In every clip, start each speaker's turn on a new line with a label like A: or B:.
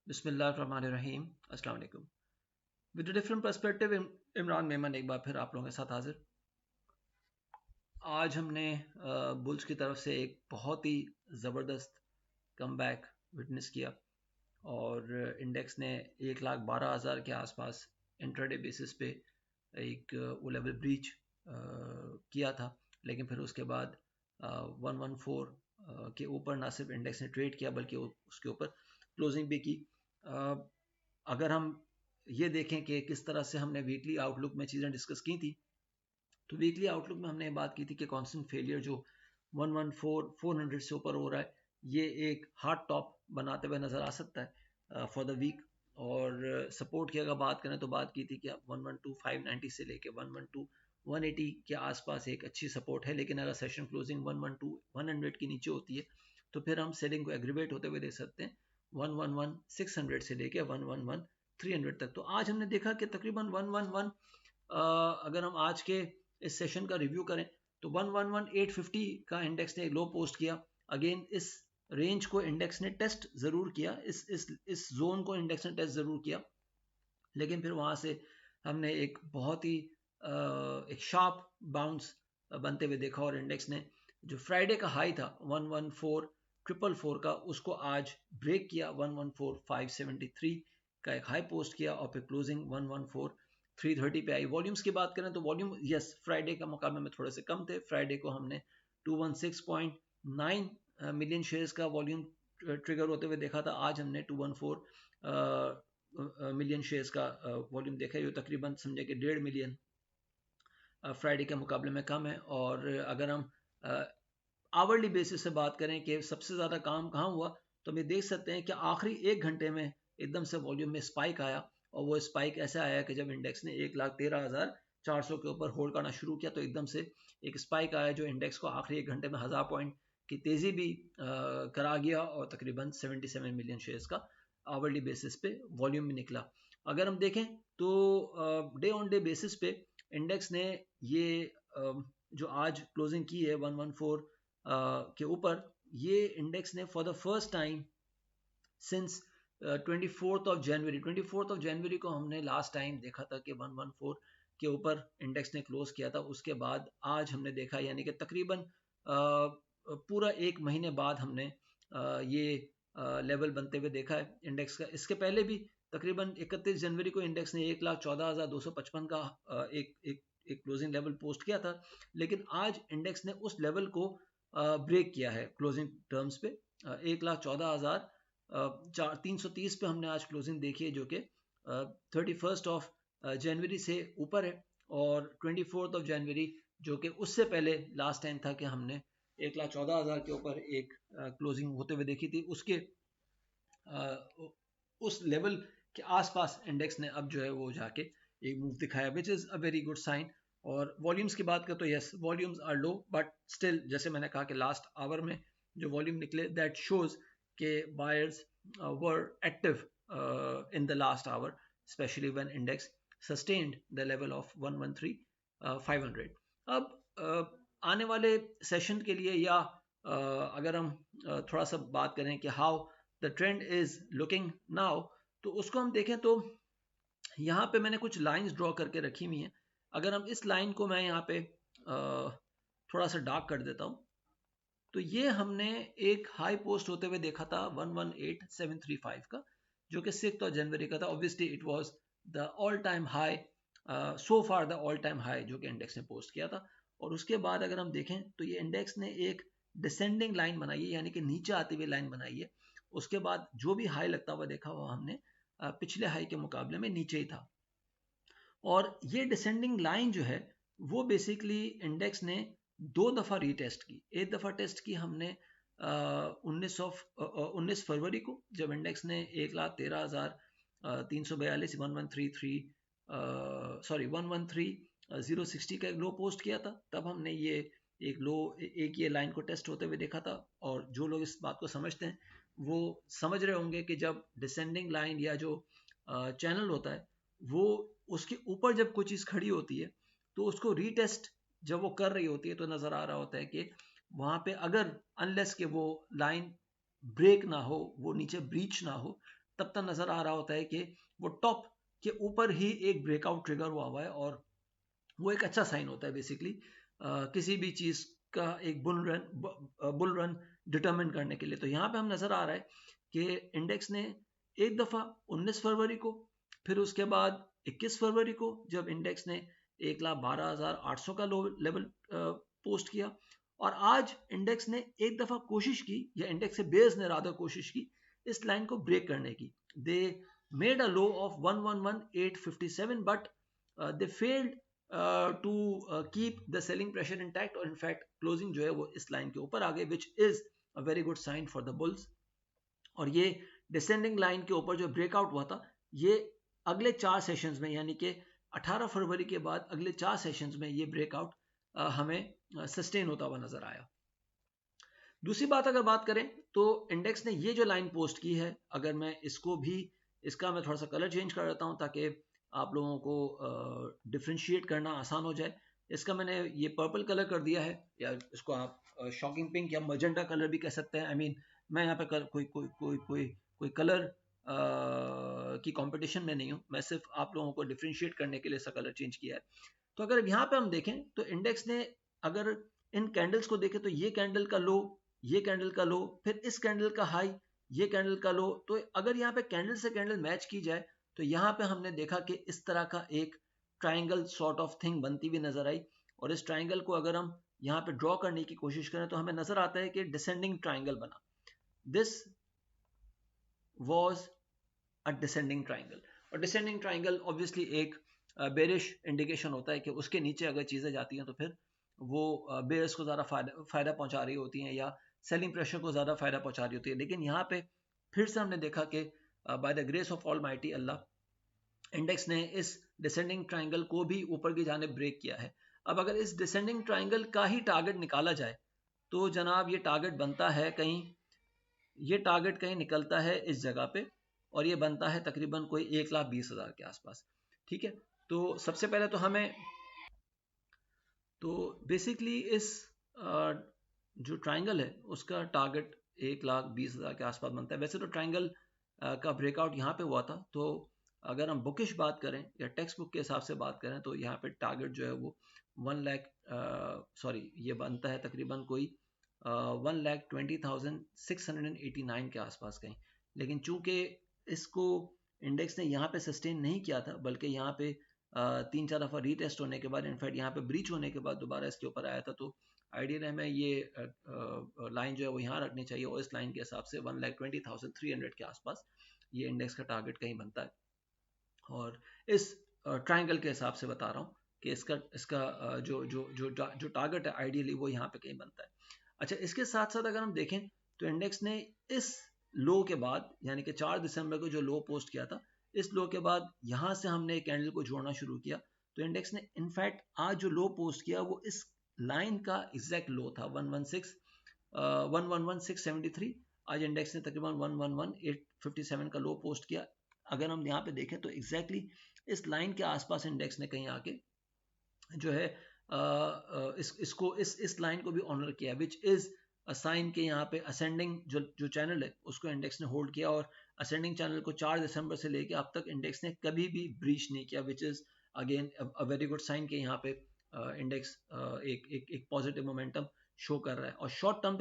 A: बिस्मिल्लाहिर्रहमानिर्रहीम अस्सलाम वालेकुम। With a different perspective Imran Memon एक बार फिर आप लोगों के साथ हाजिर। आज हमने बुल्स की तरफ से एक बहुत ही ज़बरदस्त कमबैक विटनेस किया और इंडेक्स ने 1,12,000 के आसपास इंट्राडे बेसिस पे एक वो लेवल ब्रीच किया था, लेकिन फिर उसके बाद 114 के ऊपर ना सिर्फ इंडेक्स ने ट्रेड किया बल्कि उसके ऊपर क्लोजिंग भी की। अ, अगर हम ये देखें कि किस तरह से हमने वीकली आउटलुक में चीज़ें डिस्कस की थी, तो वीकली आउटलुक में हमने बात की थी कि कांस्टेंट फेलियर जो 114 400 से ऊपर हो रहा है, ये एक हार्ड टॉप बनाते हुए नज़र आ सकता है फॉर द वीक। और सपोर्ट की अगर बात करें तो बात की थी कि 112 590 से लेके 112 180 के आसपास एक अच्छी सपोर्ट है, लेकिन अगर सेशन क्लोजिंग 112 100 के नीचे होती है तो फिर हम सेलिंग को एग्रीवेट होते हुए देख सकते हैं 111 600 से लेके 111 300 तक। तो आज हमने देखा कि तकरीबन 111 अगर हम आज के इस सेशन का रिव्यू करें तो 111 850 का इंडेक्स ने लो पोस्ट किया। अगेन इस रेंज को इंडेक्स ने टेस्ट जरूर किया, इस जोन को इंडेक्स ने टेस्ट जरूर किया, लेकिन फिर वहां से हमने एक बहुत ही एक शार्प बाउंस बनते हुए देखा और इंडेक्स ने जो फ्राइडे का हाई था 114 444 का, उसको आज ब्रेक किया। 114 573 का एक हाई पोस्ट किया और फिर क्लोजिंग 114 330 पे आई। वॉल्यूम्स की बात करें तो वॉल्यूम यस फ्राइडे का मुकाबले में थोड़े से कम थे। फ्राइडे को हमने 216.9 मिलियन शेयर्स का वॉल्यूम ट्रिगर होते हुए देखा था। आज हमने 214 मिलियन शेयर्स का वॉल्यूम देखा है, जो तकरीबन समझे कि 1.5 मिलियन फ्राइडे के मुकाबले में कम है। और अगर हम आवरली बेसिस से बात करें कि सबसे ज़्यादा काम कहाँ हुआ, तो हम ये देख सकते हैं कि आखिरी 1 घंटे में एकदम से वॉल्यूम में स्पाइक आया, और वो स्पाइक ऐसे आया कि जब इंडेक्स ने 1,13,400 के ऊपर होल्ड करना शुरू किया तो एकदम से एक स्पाइक आया जो इंडेक्स को आखिरी 1 घंटे में 1000 पॉइंट की तेज़ी भी करा गया और तकरीबन 77 मिलियन शेयर्स का आवरली बेसिस पे वॉल्यूम में निकला। अगर हम देखें तो डे ऑन डे बेसिस पे इंडेक्स ने ये जो आज क्लोजिंग की है 114 के ऊपर, ये इंडेक्स ने for the first time since 24 को हमने लास्ट टाइम देखा था कि 114 के ऊपर इंडेक्स ने क्लोज किया था। उसके बाद आज हमने देखा, यानी कि तकरीबन पूरा 1 महीने बाद हमने ये लेवल बनते हुए देखा है इंडेक्स का। इसके पहले भी तकरीबन 31 जनवरी को इंडेक्स ने 1,14,255 का एक एक एक क्लोजिंग लेवल पोस्ट किया था, लेकिन आज इंडेक्स ने उस लेवल को ब्रेक किया है क्लोजिंग टर्म्स पे। 1,14,330 पे हमने आज क्लोजिंग देखी है, जो कि 31 जनवरी से ऊपर है। और 24 जनवरी जो कि उससे पहले लास्ट टाइम था कि हमने 1,14,000 के ऊपर एक क्लोजिंग होते हुए देखी थी, उसके उस लेवल के आसपास इंडेक्स ने अब जो है वो जाके एक मूव दिखाया, which is a very good sign. और वॉल्यूम्स की बात करें तो yes volumes are low, but still जैसे मैंने कहा कि लास्ट आवर में जो वॉल्यूम निकले दैट शोज के buyers were active in the last hour, specially when index sustained the level of 113,500। अब आने वाले सेशन के लिए या अगर हम थोड़ा सा बात करें कि how the trend is looking now, तो उसको हम देखें तो यहाँ पे मैंने कुछ लाइंस ड्रॉ करके रखी हुई हैं। अगर हम इस लाइन को मैं यहाँ पे थोड़ा सा डार्क कर देता हूँ, तो ये हमने एक हाई पोस्ट होते हुए देखा था 118,735 का, जो कि 6 जनवरी का था। Obviously it was the all time high, so far the all time high जो कि इंडेक्स ने पोस्ट किया था। और उसके बाद अगर हम देखें तो ये इंडेक्स ने एक डिसेंडिंग लाइन बनाई है, यानी कि नीचे आती हुई लाइन बनाई है। उसके बाद जो भी हाई लगता हुआ देखा हुआ हमने पिछले हाई के मुकाबले में नीचे ही था। और ये डिसेंडिंग लाइन जो है वो बेसिकली इंडेक्स ने 2 दफ़ा रीटेस्ट की। एक दफ़ा टेस्ट की हमने 19 फरवरी को, जब इंडेक्स ने 1,13,342 113,060 का एक लो पोस्ट किया था। तब हमने ये एक लो, एक ये लाइन को टेस्ट होते हुए देखा था। और जो लोग इस बात को समझते हैं वो समझ रहे होंगे कि जब डिसेंडिंग लाइन या जो चैनल होता है वो उसके ऊपर जब कोई चीज़ खड़ी होती है तो उसको रीटेस्ट जब वो कर रही होती है तो नज़र आ रहा होता है कि वहाँ पे अगर अनलेस के वो लाइन ब्रेक ना हो, वो नीचे ब्रीच ना हो, तब तक नजर आ रहा होता है कि वो टॉप के ऊपर ही एक ब्रेकआउट ट्रिगर हुआ है, और वो एक अच्छा साइन होता है बेसिकली किसी भी चीज का एक बुल रन डिटरमिन करने के लिए। तो यहाँ पे हम नजर आ रहा है कि इंडेक्स ने एक दफा 19 फरवरी को, फिर उसके बाद 21 फरवरी को जब इंडेक्स ने 1,12,800 का लो लेवल पोस्ट किया, और आज इंडेक्स ने एक दफा कोशिश की, या इंडेक्स से बेस ने रादर कोशिश की इस लाइन को ब्रेक करने की। They made a low of 111,857 but they failed to keep the selling pressure intact, और इनफैक्ट क्लोजिंग जो है वो इस लाइन के ऊपर आ गई, which is a very good sign for the bulls. और ये डिसेंडिंग लाइन के ऊपर जो ब्रेकआउट हुआ था, ये अगले 4 सेशंस में, यानी कि 18 फरवरी के बाद अगले 4 सेशंस में ये ब्रेकआउट हमें सस्टेन होता हुआ नजर आया। दूसरी बात अगर बात करें तो इंडेक्स ने ये जो लाइन पोस्ट की है, अगर मैं इसको भी, इसका मैं थोड़ा सा कलर चेंज कर देता हूं ताकि आप लोगों को डिफ्रेंशिएट करना आसान हो जाए। इसका मैंने ये पर्पल कलर कर दिया है, या इसको आप शॉकिंग पिंक या मजेंटा कलर भी कह सकते हैं। आई मीन मैं यहाँ पे कोई कलर की कंपटीशन में नहीं हूँ, मैं सिर्फ आप लोगों को डिफ्रेंशिएट करने के लिए इसका कलर चेंज किया है। तो अगर यहाँ पे हम देखें तो इंडेक्स ने अगर इन कैंडल्स को देखें तो ये कैंडल का लो, ये कैंडल का लो, फिर इस कैंडल का हाई, ये कैंडल का लो, तो अगर यहाँ पे कैंडल से कैंडल मैच की जाए तो यहाँ पे हमने देखा कि इस तरह का एक ट्राइंगल सॉर्ट ऑफ थिंग बनती हुई नजर आई। और इस ट्राइंगल को अगर हम यहाँ पे ड्रॉ करने की कोशिश करें तो हमें नजर आता है कि डिसेंडिंग ट्राइंगल बना। This was a descending triangle, और डिसेंडिंग ट्राइंगल ऑब्वियसली एक बेरिश इंडिकेशन होता है कि उसके नीचे अगर चीजें जाती हैं तो फिर वो बेयर्स को ज़्यादा फायदा पहुंचा रही होती हैं, या सेलिंग प्रेशर को ज़्यादा फायदा पहुंचा रही होती है। लेकिन यहाँ पे फिर से हमने देखा कि by the grace of all mighty Allah, index ने इस डिसेंडिंग ट्राइंगल को भी ऊपर की जाने ब्रेक किया है। अब अगर इस डिसेंडिंग ट्राइंगल का ही टारगेट निकाला जाए तो जनाब ये टारगेट बनता है कहीं, ये टारगेट कहीं निकलता है इस जगह पे, और ये बनता है तकरीबन कोई 1,20,000 के आसपास। ठीक है, तो सबसे पहले तो हमें, तो बेसिकली इस जो ट्राइंगल है उसका टारगेट 1,20,000 के आसपास बनता है। वैसे तो ट्राइंगल का ब्रेकआउट यहाँ पे हुआ था, तो अगर हम बुकिश बात करें या टेक्स्ट बुक के हिसाब से बात करें तो यहाँ पे टारगेट जो है वो 1 लाख सॉरी ये बनता है तकरीबन कोई 1,20,689 के आसपास कहीं। लेकिन चूंकि इसको इंडेक्स ने यहाँ पे सस्टेन नहीं किया था, बल्कि यहाँ पे 3-4 दफ़ा रीटेस्ट होने के बाद, इनफैक्ट यहाँ पे ब्रीच होने के बाद दोबारा इसके ऊपर आया था, तो आइडियल हमें ये लाइन जो है वो यहाँ रखनी चाहिए, और इस लाइन के हिसाब से 1,20,300 के आसपास ये इंडेक्स का टारगेट कहीं बनता है। और इस ट्राइंगल के हिसाब से बता रहा हूँ कि इसका इसका जो टारगेट है आइडियली वो यहाँ पे कहीं बनता है। अच्छा, इसके साथ साथ अगर हम देखें तो इंडेक्स ने इस लो के बाद, यानी कि 4 दिसंबर को जो लो पोस्ट किया था, इस लो के बाद यहाँ से हमने कैंडल को जोड़ना शुरू किया। तो इंडेक्स ने इनफैक्ट आज जो लो पोस्ट किया वो इस लाइन का एग्जैक्ट लो था 111,673। आज इंडेक्स ने तकरीबन 111,857 का लो पोस्ट किया। अगर हम यहाँ पे देखें तो एग्जैक्टली इस लाइन के आसपास इंडेक्स ने कहीं आके जो है इस लाइन को भी ऑनर किया, विच इज अ साइन के यहाँ पे असेंडिंग जो चैनल है उसको इंडेक्स ने होल्ड किया, और असेंडिंग चैनल को 4 दिसंबर से लेके अब तक इंडेक्स ने कभी भी ब्रीच नहीं किया, which is again a very good sign के यहाँ पे इंडेक्स एक पॉजिटिव मोमेंटम शो कर रहा है। और शॉर्ट टर्म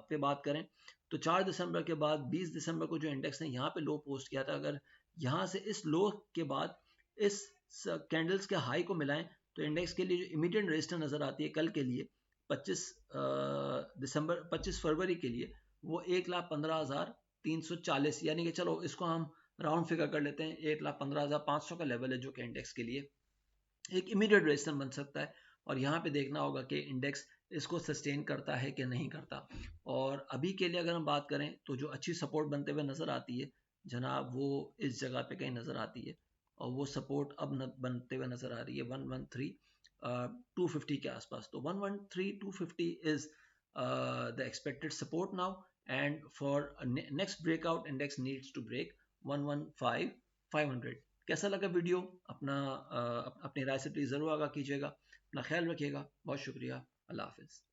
A: पे बात करें तो 4 दिसंबर के बाद 20 दिसंबर को जो इंडेक्स ने यहाँ पे लो पोस्ट किया था, अगर यहाँ से इस लो के बाद इस कैंडल्स के हाई को मिलाएं तो इंडेक्स के लिए जो इमीडिएट रेजिस्टेंस नजर आती है कल के लिए 25 फरवरी के लिए, वो 1,15,340, यानी कि चलो इसको हम राउंड फिगर कर लेते हैं, 1,15,500 का लेवल है जो कि इंडेक्स के लिए एक इमीडिएट रेजिस्टेंस बन सकता है। और यहाँ पे देखना होगा कि इंडेक्स इसको सस्टेन करता है कि नहीं करता। और अभी के लिए अगर हम बात करें तो जो अच्छी सपोर्ट बनते हुए नजर आती है जनाब, वो इस जगह पे कहीं नजर आती है, और वो सपोर्ट अब बनते हुए नजर आ रही है 113,250 के आसपास। तो 113,250 is the expected support now, and for next breakout index needs to break 115,500। कैसा लगा वीडियो? अपनी राय से प्लीज़ ज़रूर आगाह कीजिएगा। अपना ख्याल रखिएगा। बहुत शुक्रिया। अल्लाह हाफिज़।